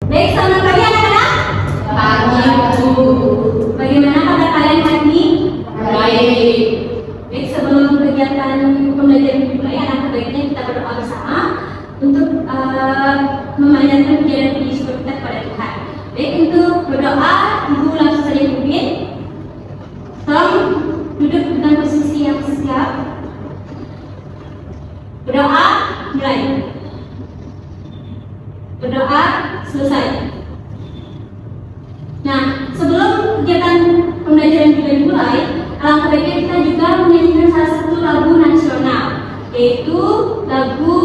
Baik, selamat pagi anak-anak. Pagi, Bu. Bagaimana kabar kalian hari ini? Baik. Baik, sebelum kegiatan pembelajaran dimulai, alangkah baiknya kita berdoa bersama untuk memanjatkan puji syukur kita kepada Tuhan. Baik, untuk berdoa, Ibu langsung saja pimpin. Tolong duduk dengan posisi yang siap. Berdoa, mulai. Berdoa, selesai. Nah, sebelum kegiatan pembelajaran kita dimulai, alangkah baiknya kita juga menyanyikan salah satu lagu nasional, yaitu lagu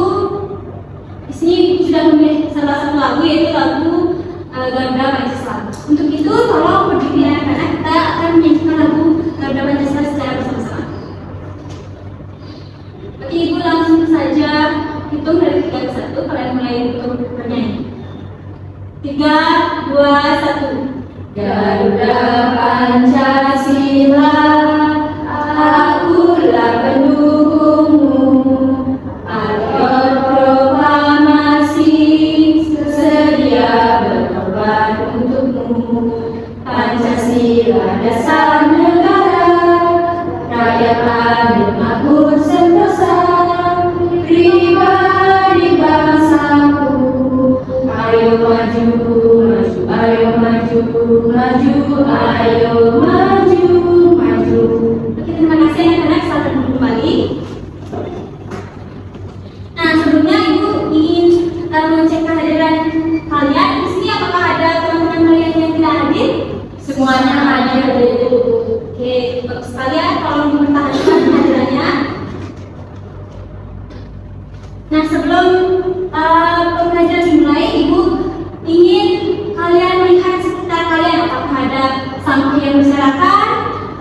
di sini sudah memilih salah satu lagu, yaitu lagu Garuda Pancasila. Untuk itu, tolong berdiri anak-anak, kita akan menyanyikan lagu Garuda Pancasila secara bersama-sama. Oke, Ibu langsung saja hitung dari 3 ke 1, kalian mulai untuk bernyanyi. 3, 2, 1. Garuda Pancasila, akulah pendukungmu. Patriot proklamasi, sedia berkorban untukmu. Pancasila dasar negara, rakyat adil makmur sentosa, pribadi bangsaku. Ayo maju, maju, ayo maju, maju, ayo maju, maju. Oke, terima kasih anak-anak, selamat datang kembali. Nah, sebelumnya Ibu ingin mengecek kehadiran kalian. Di sini apakah ada teman-teman kalian yang tidak hadir? Semuanya hadir, Bu. Oke, bagus sekali ya, tolong dipertahankan kehadirannya. Nah, sebelum pembelajaran dimulai, Ibu ingin kalian melihat sekitar kalian apakah ada sampah yang berserakan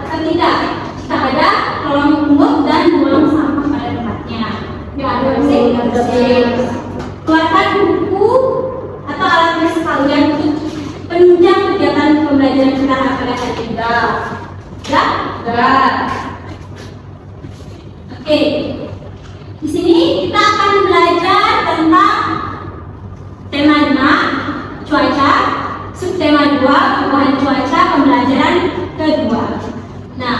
atau tidak. Jika ada, tolong pungut dan buang sampah pada tempatnya. Ya, ada bersih. Keluarkan buku atau alat tulis kalian untuk penunjang kegiatan pembelajaran kita pada hari ini. Ya? Enggak. Oke. Di sini kita akan belajar tentang tema 5, cuaca, subtema 2, perubahan cuaca, pembelajaran kedua. Nah,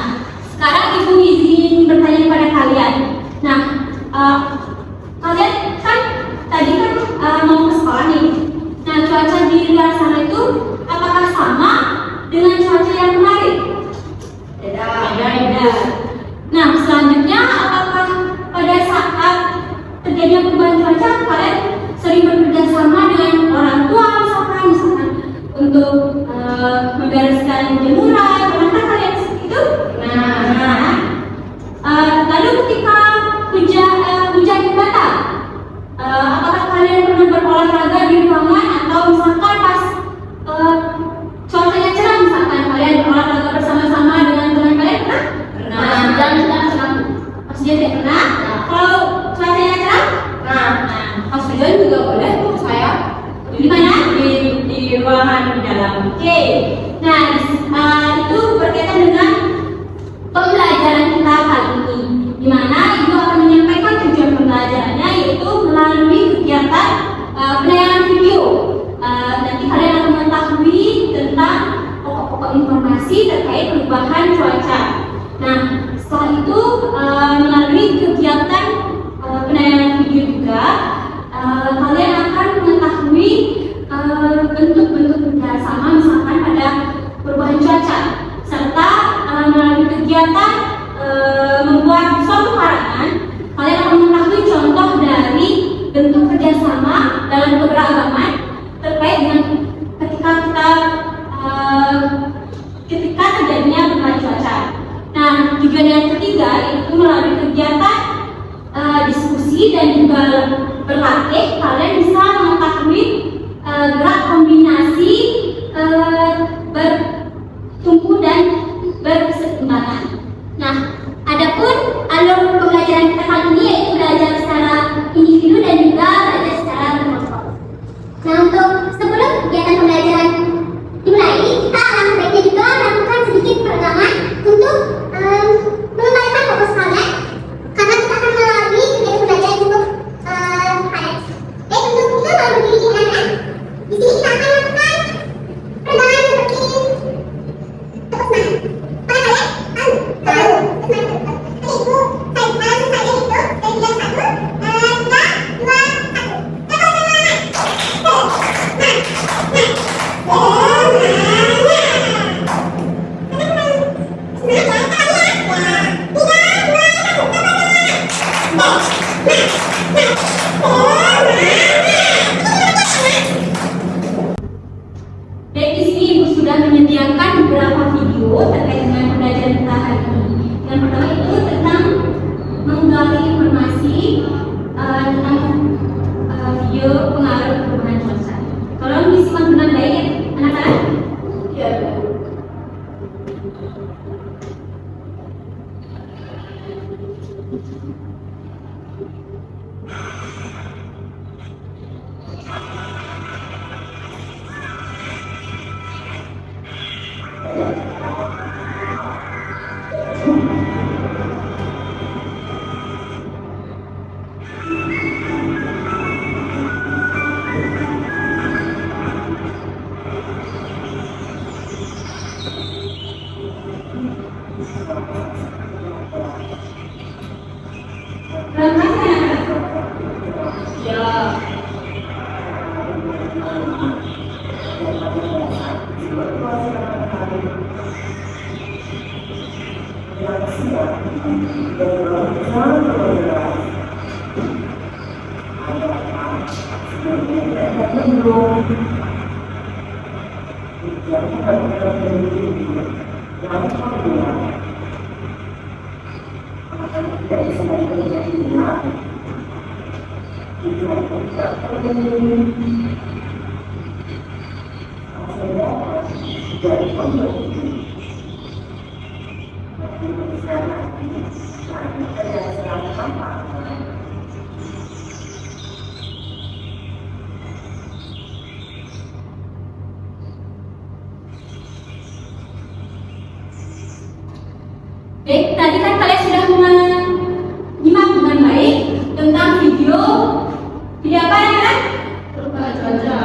sekarang Ibu izin bertanya kepada kalian. Nah, kalian kan tadi kan mau ke sekolah nih. Nah, cuaca di luar sana itu apakah sama dengan cuaca yang kemarin? Beda. Nah, selanjutnya apakah pada saat terjadinya perubahan cuaca kalian sering bekerja sama dengan orang tua misalkan untuk membereskan jemuran, pernahkah kalian seperti itu? Lalu ketika hujan datang, apakah kalian pernah berolahraga di ruangan atau misalkan pas cuacanya cerah, misalkan kalian berolahraga bersama-sama dengan teman kalian pernah? Pas hujan tidak pernah. Kalau cuacanya cerah? Pas hujan juga boleh tuh saya. Di mana? Di ruangan di dalam. Oke. Nah, itu berkaitan dengan pembelajaran kita kali ini, di mana Ibu akan menyampaikan tujuan pembelajarannya, yaitu melalui kegiatan penayangan video. Nanti kalian akan mengetahui tentang pokok-pokok informasi terkait perubahan cuaca. Nah, setelah itu melalui kegiatan penayangan video juga kalian akan mengetahui bentuk-bentuk kerjasama misalkan pada perubahan cuaca, serta melalui kegiatan membuat suatu karangan kalian akan mengetahui contoh dari bentuk kerjasama dalam keberagaman terkait dengan ketika terjadinya perubahan cuaca. Nah, tujuan yang ketiga itu melalui kegiatan diskusi dan juga berlatih, kalian bisa mengetahui gerak kombinasi bertumpu dan berkeseimbangan. Nah, adapun alur pembelajaran kita kali ini yaitu belajar secara individu dan juga belajar secara berkelompok. Nah, untuk sebelum kegiatan pembelajaran dimulai, kita akan baiknya juga melakukan sedikit perenungan untuk mengembalikan fokus kalian, karena kita akan melalui kegiatan pembelajaran untuk untuk kita mau berdiri di anak. Di sini kita akan Baik, di sini Ibu sudah menyediakan beberapa video terkait dengan pembelajaran kita hari ini. Yang pertama itu tentang menggali informasi tentang video pengaruh perubahan cuaca. Tolong disimak dengan baik, anak-anak. Ya. Baik, tadi kan kalian sudah menyimak dengan baik tentang video apa ya kan? Perubahan cuaca.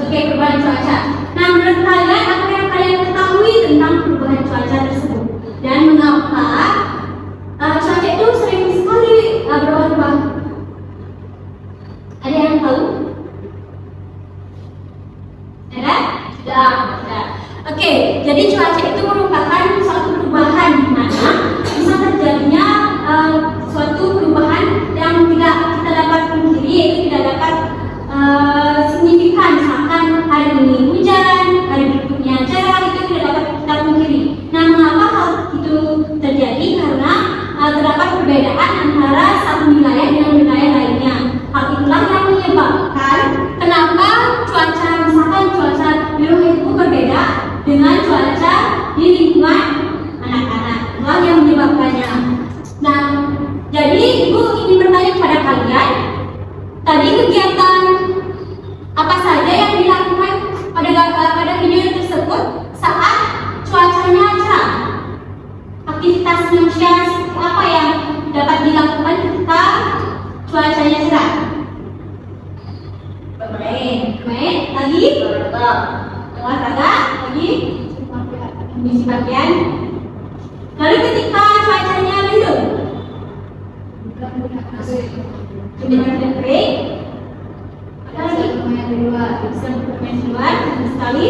Oke, perubahan cuaca. Nah, menurut kalian apa yang kalian ketahui tentang perubahan cuaca tersebut dan mengapa cuaca itu sering sekali berubah-ubah? Ada yang tahu? Ada? Sudah. Oke, jadi cuaca itu merupakan suatu perubahan di mana bisa terjadinya suatu perubahan yang tidak kita dapat pungkiri, yaitu tidak dapat signifikan. Misalkan hari ini hujan, hari berikutnya cerah, itu tidak dapat kita pungkiri. Nah, mengapa hal itu terjadi? Karena terdapat perbedaan antara satu wilayah dengan wilayah lainnya. Hal itulah yang menyebabkan kenapa cuaca, misalkan cuaca di rumah itu berbeda dengan cuaca di lingkungan anak-anak. Itulah yang menyebabkannya. Nah, jadi Ibu ingin bertanya kepada kalian, tadi kegiatan apa saja yang dilakukan pada video tersebut saat cuacanya cerah? Aktivitas manusia apa yang dapat dilakukan ketika cuacanya cerah? Bermain, lagi olahraga, lagi mengisi pakaian. Lalu ketika cuacanya mendung, dengan break, apa lagi? Bisa bermain di luar sekali.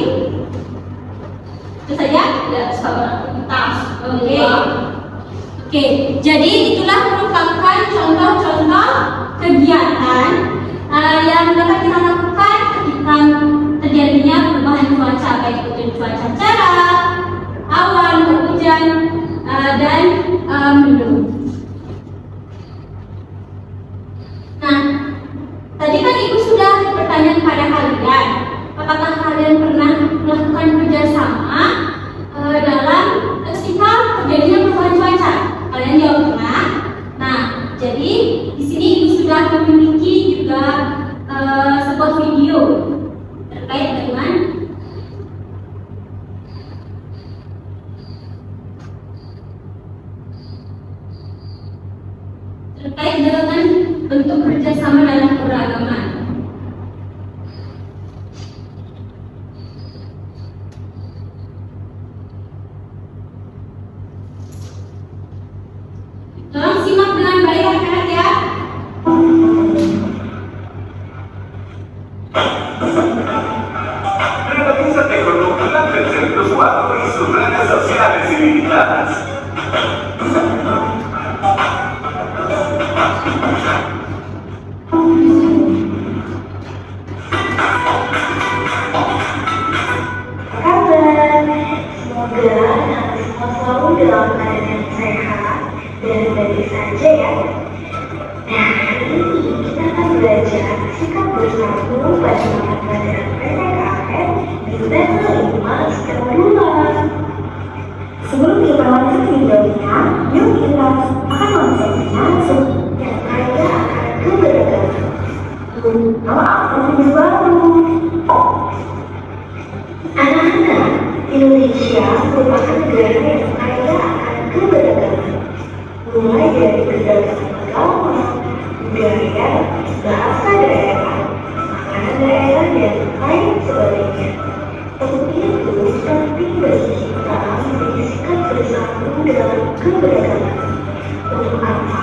Itu saja? Ya, sama aktivitas. Oke. Jadi itulah merupakan contoh-contoh kegiatan yang dapat kita lakukan ketika terjadinya perubahan cuaca, baik itu cuaca cerah, awan, hujan, dan mendung. Nah, tadi kan Ibu sudah bertanya kepada kalian, apakah kalian pernah melakukan kerjasama dalam ketika terjadinya perubahan cuaca? Kalian jawab pernah. Nah, jadi di sini Ibu sudah memiliki juga sebuah video terkait dengan bentuk kerjasama dalam keberagaman. Tolong simak dengan baik anak-anak ya. Una noticia que columna del Centro Usuario y sus redes sociales ilimitadas. Semoga nanti semua selalu dalam keadaan yang sehat dan baik saja ya. Nah, hari ini kita akan belajar sikap bersatu pada mata pelajaran PPKN di tema 5 step 2. Sebelum kita lanjut videonya, yuk kita akan konsepnya yang kaya akan keberagaman. Nama apa video baru? Anak-anak, Indonesia merupakan negara yang kaya akan keberagaman. Mulai dari berbagai agama, budaya, bahasa daerah, makanan daerah, dan lain sebagainya. Untuk itu, penting bagi kita memiliki sikap bersatu dalam keberagaman. Untuk apa?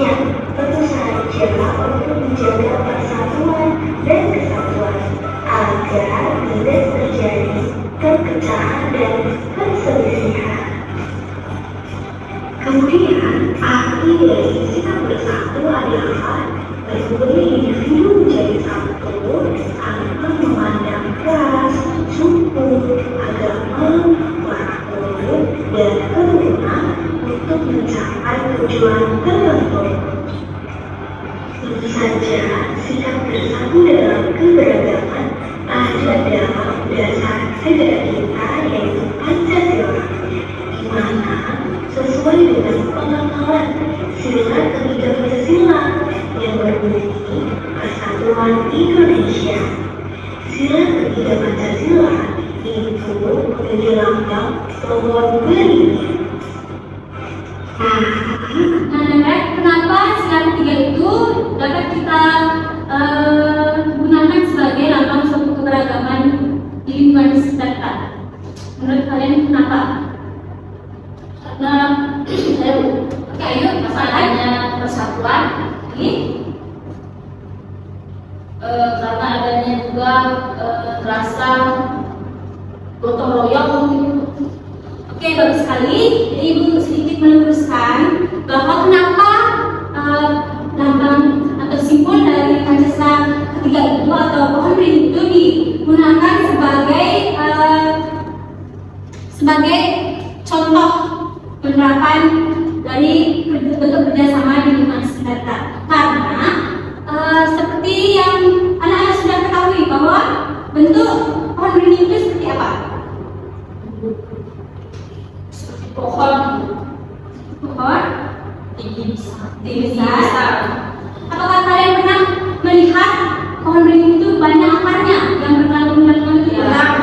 Ya, tentu saja untuk menjaga persatuan dan kesatuan agar tidak terjadi perpecahan dan perselisihan. Kemudian, arti dari sikap bersatu adalah berbagai individu menjadi satu tanpa memandang ras, suku, agama, warna kulit, dan keturunan untuk mencapai tujuan tertentu. Tentu saja, sikap bersatu dalam keberagaman ada dalam dasar negara kita yaitu Pancasila, di mana sesuai dengan pengakuan sila ketiga Pancasila yang berbunyi Persatuan Indonesia. Sila ketiga Pancasila itu menjadi lambang pohon beringin. Nah, kenapa sila ketiga itu dapat kita gunakan sebagai lambang suatu keberagaman di lingkungan sekitar kita? Menurut kalian kenapa? Karena ayo masalahnya persatuan ini karena adanya juga rasa gotong royong gitu. Oke, bagus sekali. Jadi Ibu sedikit meluruskan bahwa kenapa lambang atau simbol dari Pancasila ketiga itu atau pohon beringin itu digunakan sebagai contoh penerapan dari bentuk kerjasama di lingkungan sekitar kita. Karena seperti yang anak-anak sudah ketahui bahwa bentuk pohon beringin itu seperti apa? Pohon tinggi besar. Apakah kalian pernah melihat pohon beringin itu banyak akarnya yang bergantung itu? Ya.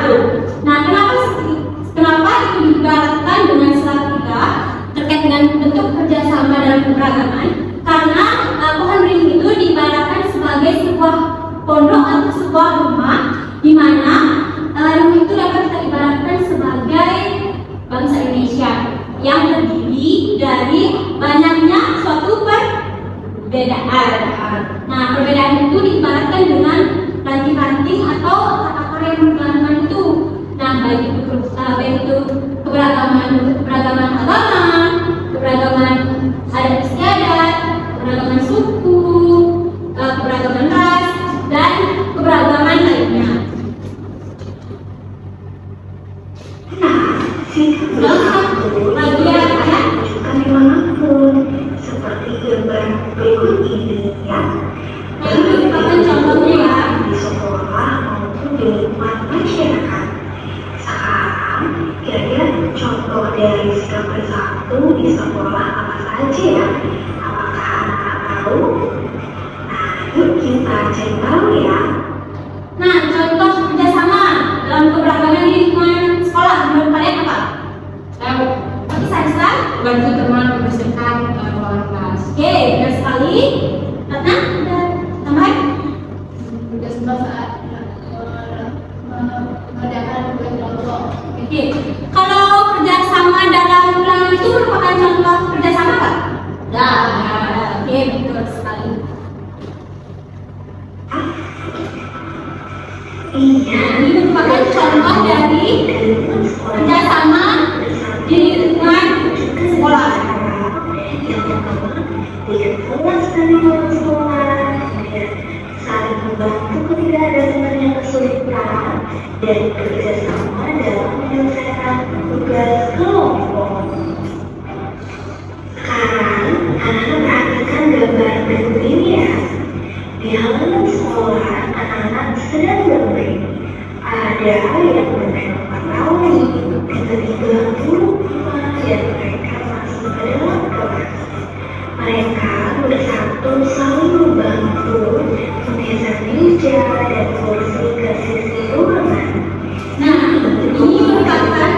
Nah, kenapa itu diibaratkan dengan sila ketiga terkait dengan bentuk kerjasama dalam keberagaman? Karena pohon beringin itu diibaratkan sebagai sebuah pondok atau sebuah rumah di mana rumah itu dapat kita ibaratkan sebagai bangsa Indonesia yang terdiri dari banyaknya suatu perbedaan. Nah, perbedaan itu diibaratkan dengan ranting-ranting atau akar yang bergantungan itu. Nah, baik itu keberagaman agama, keberagaman adat istiadat, keberagaman suku, keberagaman ras, dan keberagaman lainnya. Sikap bersatu dimanfaatkan dimanapun, seperti gambar berikut ini ya. Nah, ini merupakan contohnya ya. Di sekolah maupun di lingkungan masyarakat. Sekarang, kira-kira contoh dari sikap bersatu di sekolah apa saja ya? Apakah anak-anak tahu? Nah, yuk kita cari tahu ya. Nah, contoh kerjasama dalam keberagaman di lingkungan sekolah menurut kalian apa? tahu Bisa Islam? bantu teman membersihkan ruangan kelas. Oke, benar sekali. Karena ada tambahan? Juga sebab saat mengerjakan tugas kelompok. Oke, kalau kerjasama dalam ulangan itu merupakan contoh kerjasama nggak? Dah. Oke, betul sekali. Iya, Ini merupakan contoh dari kerjasama di lingkungan sekolah. yang pertama, bikin kelas dari luar sekolah, kemudian saling membantu ketika ada teman yang kesulitan, dan bekerja sama dalam menyelesaikan tugas Di halaman sekolah, anak-anak sedang bermain. Ada yang menerawang. Tiba-tiba guru mengajar mereka masuk ke dalam kelas. Mereka bersatu saling membantu menggeser meja dan kursi ke sisi ruangan. Nah, ini merupakan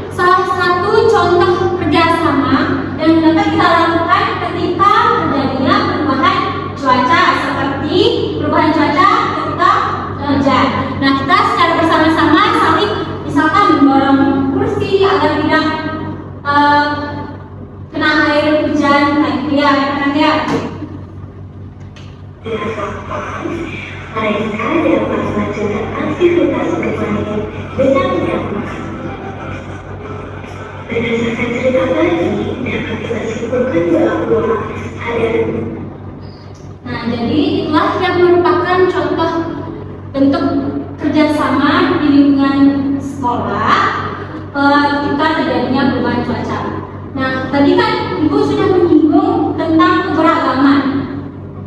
salah satu contoh kerjasama yang dapat kita lakukan ketika terjadinya perubahan cuaca, seperti perubahan cuaca ketika hujan. Nah, kita secara bersama-sama saling misalkan mendorong kursi agar tidak kena air hujan, kayak gitu ya, ya. Mereka dapat melakukan aktivitas bermain dengan nyaman. Berdasarkan cerita tadi, dapat kita simpulkan bahwa ada. Nah, jadi itulah yang merupakan contoh bentuk kerjasama di lingkungan sekolah ketika terjadinya perubahan cuaca. Nah, tadi kan Ibu sudah menyinggung tentang keberagaman.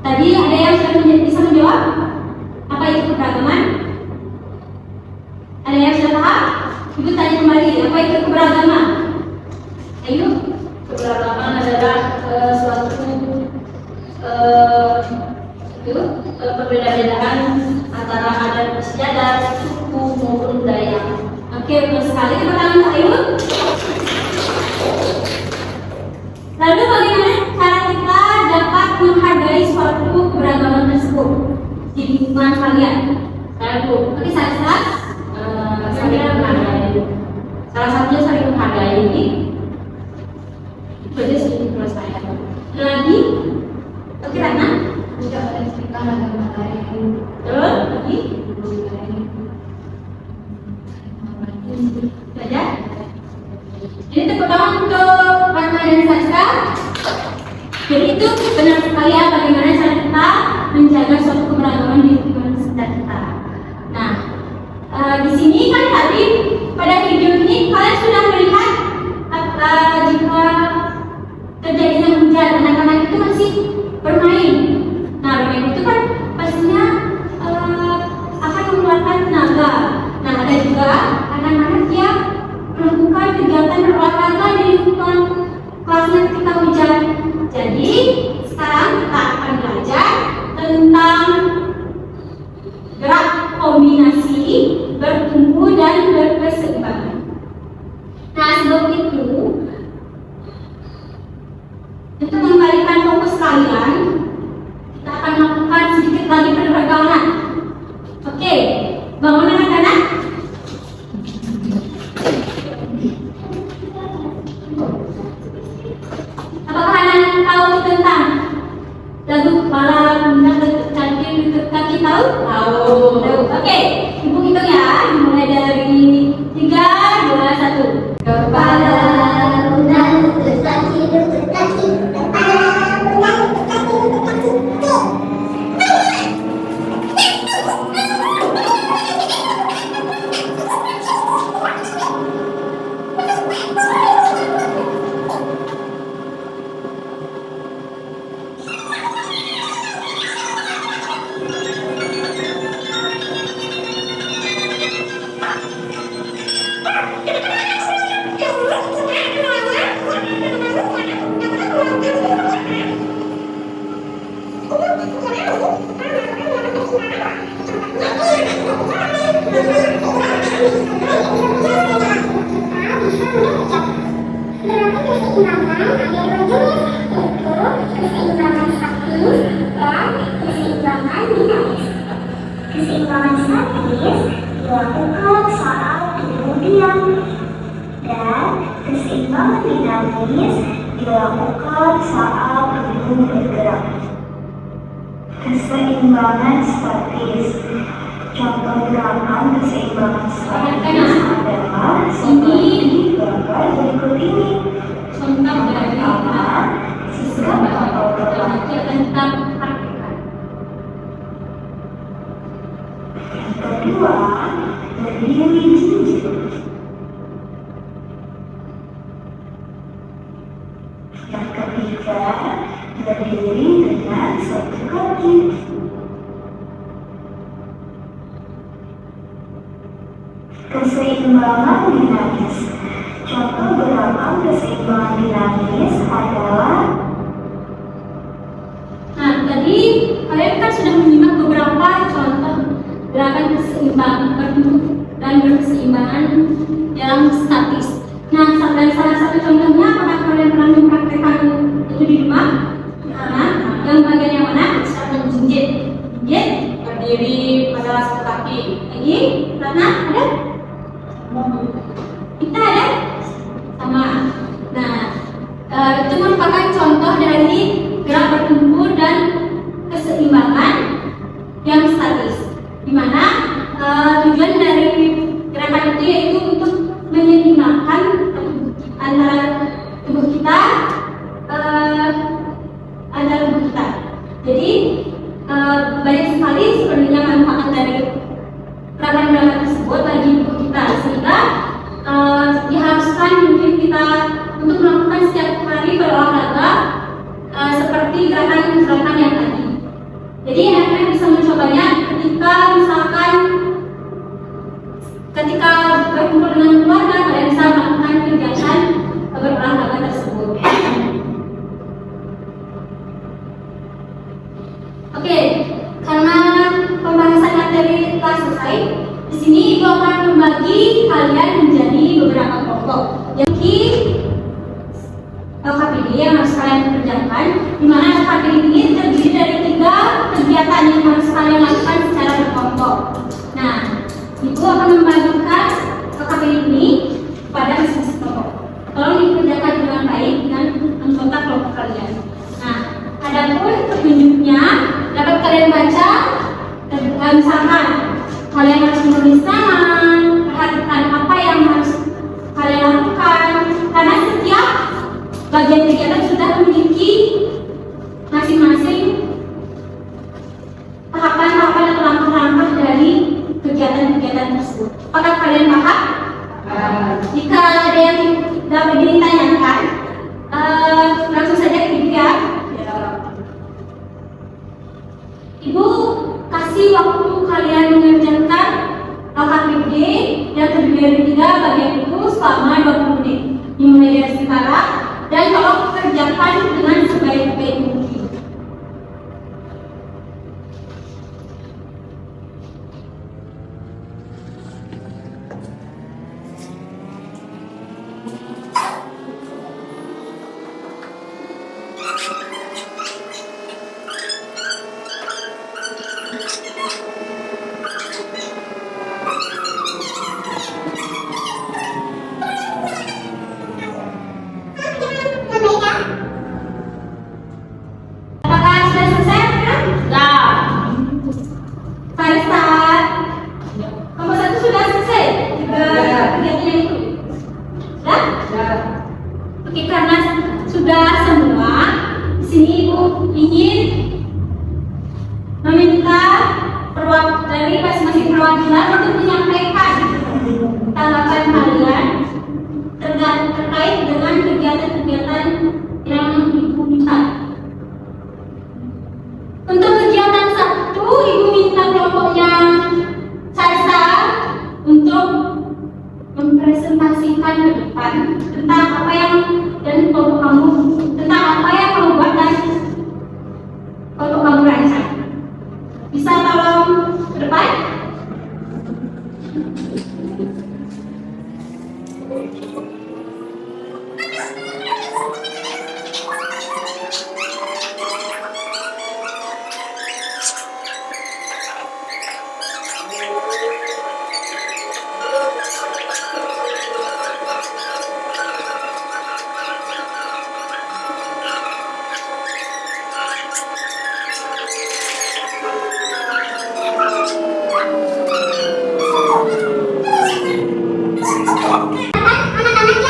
Tadi ada yang sudah bisa menjawab? Apa itu keberagaman? Ada yang sudah paham? Ibu tanya kembali, apa itu keberagaman? Ayo. Keberagaman adalah suatu perbedaan antara adat istiadat, suku maupun budaya. Oke, betul sekali. Tepuk tangan untuk Ayu. Lalu bagaimana cara kita dapat menghargai suatu keberagaman tersebut di lingkungan kalian? Oke, saya Saling menghargai. Salah satunya saling menghargai. Itu aja sih menurut saya. lagi. Oke, Rana. Tidak ada cerita agama lain. Lagi. Belajar. Ini tepuk tangan untuk Rana dan Sastra. Jadi itu benar sekali ya, bagaimana cara kita menjaga suatu keberagaman di lingkungan sekitar kita. Nah, di sini kan tadi pada video ini kalian sudah melihat jika terjadinya hujan, anak-anak itu masih bermain. Nah, bermain itu kan pastinya akan mengeluarkan tenaga. Nah, ada juga anak-anak yang melakukan kegiatan berolahraga di lingkungan kelasnya ketika hujan. Jadi, sekarang kita akan belajar tentang gerak kombinasi, bertumbuh dan berkeseimbangan. Nah, sebelum itu, untuk mengembalikan fokus kalian, kita akan melakukan sedikit lagi penerbangan. Oke, bangun anak-anak. Apakah anak tahu tentang lagu kepala bunda lutut kaki tahu? Tahu. Oke, ibu hitung ya, mulai dari 3, 2, 1. Kepala bunda lutut kaki, kepala bunda lutut kaki, Keseimbangan statis dilakukan saat kemudian dan keseimbangan dinamis dilakukan saat tubuh bergerak. Keseimbangan statis. Contoh gerakan keseimbangan statis adalah seperti gambar berikut ini. contoh dari Pertama, sikap atau belajar tentang praktikan. yang kedua, berdiri jinjit. Yang ketiga, berdiri dengan satu kaki. Keseimbangan dinamis. Contoh gerakan keseimbangan dinamis adalah Nah, tadi kalian kan sudah menyimak beberapa contoh gerakan keseimbangan berbentuk dan berkeseimbangan yang statis. Nah, dari salah satu contohnya, apakah kalian pernah mempraktekkan itu di rumah? Nah, yang bagian yang mana? Menjinjit. Jinjit, berdiri pada satu kaki. Lagi, Ratna, ada? Kita ada? Sama. Nah, itu merupakan contoh dari gerak bertempur dan keseimbangan yang statis, di mana tujuan dari gerakan itu yaitu untuk menyeimbangkan antara tubuh kita. Jadi banyak sekali sebenarnya manfaat dari gerakan-gerakan tersebut bagi tubuh kita, sehingga diharuskan mungkin kita untuk melakukan setiap hari berolahraga seperti gerakan-gerakan yang tadi. Jadi kalian bisa mencobanya ketika berkumpul dengan keluarga, kalian bisa melakukan kegiatan berolahraga tersebut. Oke, karena pembahasan materi telah selesai, di sini Ibu akan membagi kalian menjadi beberapa kelompok. Jadi LKPD yang harus kalian kerjakan, di mana LKPD ini terdiri dari 3 kegiatan yang harus kalian lakukan secara berkelompok. Nah, Ibu akan membagikan LKPD ini pada masing-masing kelompok. Tolong dikerjakan dengan baik dengan anggota kelompok kalian. Nah, adapun petunjuknya dapat kalian baca. Misalkan kalian harus menulis nama, perhatikan apa yang harus kalian lakukan, karena setiap bagian kegiatan sudah memiliki masing-masing tahapan-tahapan atau langkah-langkah dari kegiatan-kegiatan tersebut. Apakah kalian paham? Jika ada yang dapat ditanyakan, langsung saja ke Ibu ya. Ibu kasih waktu kalian mengerjakan LKPD yang terdiri dari 3 bagian itu selama 20 menit. Dimulai dari sekarang, dan tolong kerjakan dengan sebaik-baik mungkin. Apakah sudah selesai? Sudah. Farisa, nomor 1 sudah selesai. Kegiatan yang itu sudah? Oke, karena sudah semua, di sini Ibu ingin meminta dari masing-masing perwakilan untuk menyampaikan tanggapan kalian terkait dengan kegiatan-kegiatan yang Ibu minta. Untuk kegiatan 1, Ibu minta kelompoknya Sarsa untuk mempresentasikan ke depan tentang apa yang dan kelompok kamu, tentang apa yang kamu buat dan kelompok kamu rancang. Bisa tolong ke depan? anak-anak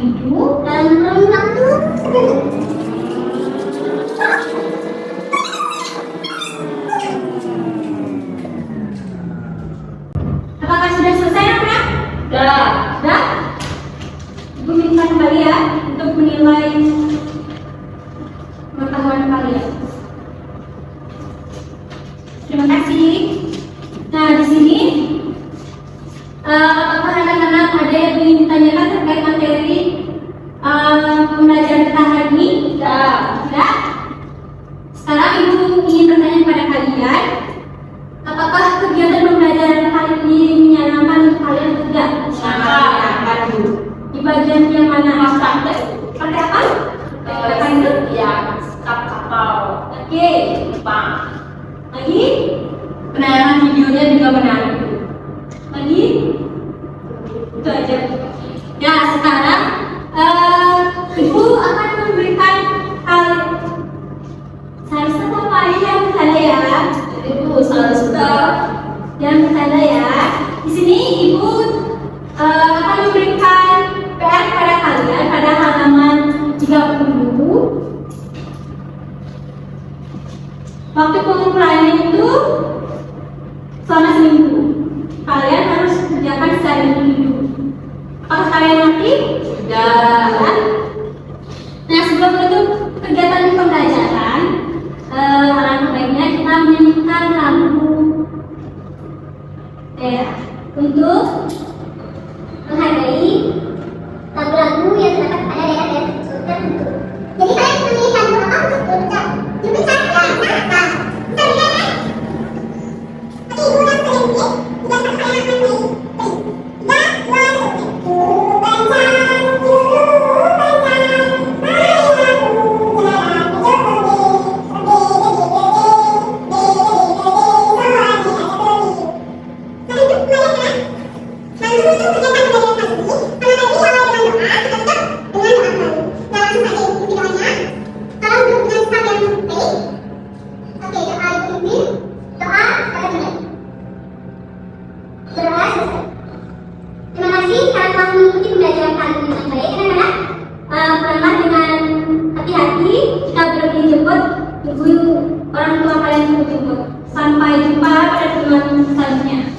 hidup dan renang tuh. Apakah sudah selesai anak? Dah. Sudah? Ibu minta kalian untuk menilai pengetahuan kalian. Terima kasih. Nah, di sini apakah anak-anak ada yang ingin ditanyakan terkait materi pembelajaran kita hari ini? Dah. Sudah? Sekarang ibu ingin bertanya kepada kalian, apakah kegiatan pembelajaran kali ini menyenangkan untuk kalian atau tidak? Menyenangkan. Di bagian yang mana? Praktek. Pakai apa? Apa itu? Ya, kapal. Oke. Jepang. Lagi? Penayangan videonya juga menarik. Lagi? Itu aja. Ya, sekarang ibu akan memberikan saya sama yang bertanda ya. Itu sudah. Yang bertanda ya. Di sini ibu akan memberikan PR kepada kalian pada halaman 30. Waktu pengumpulannya itu selama seminggu. Kalian harus kerjakan secara individu. Apakah kalian ngerti? Sudah. Nah, sebelum menutup kegiatan pembelajaran, alangkah baiknya kita menyanyikan lagu untuk menghargai lagu-lagu yang terdapat pada daerah-daerah tertentu. Jadi kalian memilih lagu apa untuk berucap? Berbicara nah, bisa kan? Oke, ibu yang sedikit, tidak sampai anak ini. Terima kasih karena telah mengikuti pembelajaran kali ini dengan baik. Anak-anak, pulanglah dengan hati-hati. Jika belum dijemput, tunggu orang tua kalian untuk jemput. Sampai jumpa pada pertemuan selanjutnya.